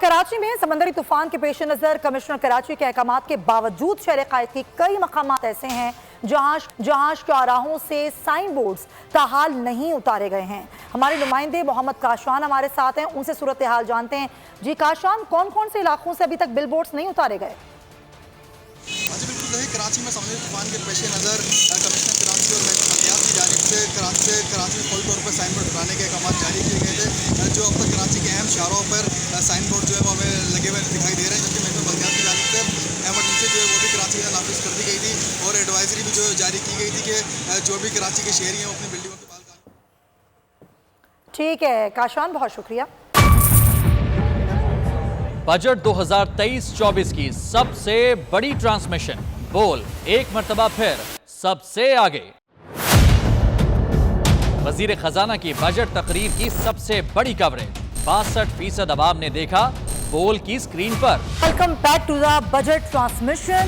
कराची में समंदरी तूफान के पेश नजर कमिश्नर कराची के अहकाम के बावजूद शहर कायद की कई मकामात ऐसे हैं जहां चौराहों से साइन बोर्ड्स ताहाल नहीं उतारे गए हैं। हमारे नुमाइंदे मोहम्मद काशान हमारे साथ हैं, उनसे सूरत हाल जानते हैं। जी काशान, कौन कौन से इलाकों से अभी तक बिल बोर्ड्स नहीं उतारे गए? जी बिल्कुल सही। कराची में समुद्री तूफान के पेश नज़र कमिश्नर कराची और महकमा नफियात की जानिब से कराची में फौरी तौर पर साइन बोर्ड उठाने के अहकाम जारी किए गए थे। जो अब तक कराची के अहम शहरों पर साइन बोर्ड जो है वो हमें लगे हुए दिखाई दे रहे हैं, जबकि महकमा नफियात की जानिब से एमरजेंसी जो है वो भी कराची में नाफिज कर दी गई थी और एडवाइजरी भी जो जारी की गई थी कि जो भी कराची के शहरी हैं वो अपनी बिल्डिंगों के बाहर। ठीक है काशान, बहुत शुक्रिया। बजट 2023-24 की सबसे बड़ी ट्रांसमिशन बोल एक मर्तबा फिर सबसे आगे। वजीर खजाना की बजट तकरीर की सबसे बड़ी कवरेज 62% अवाम ने देखा बोल की स्क्रीन पर। Welcome back to the budget transmission.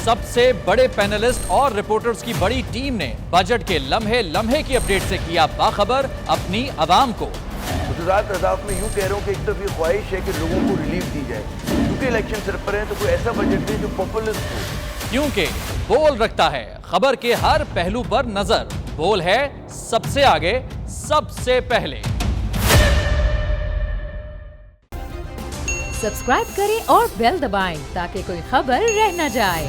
सबसे बड़े पैनलिस्ट और रिपोर्टर्स की बड़ी टीम ने बजट के लम्हे लम्हे की अपडेट से किया बाखबर अपनी आवाम को। में यूं कह रहा हूं कि एक तरफ ये ख्वाहिश है कि लोगों को रिलीफ दी जाए, क्योंकि इलेक्शन सर पर है, तो कोई ऐसा बजट दे जो पॉपुलिस्ट हो। क्योंकि बोल रखता है खबर के हर पहलू पर नजर। बोल है सबसे आगे, सबसे पहले। सब्सक्राइब करें और बेल दबाएं ताकि कोई खबर रह न जाए।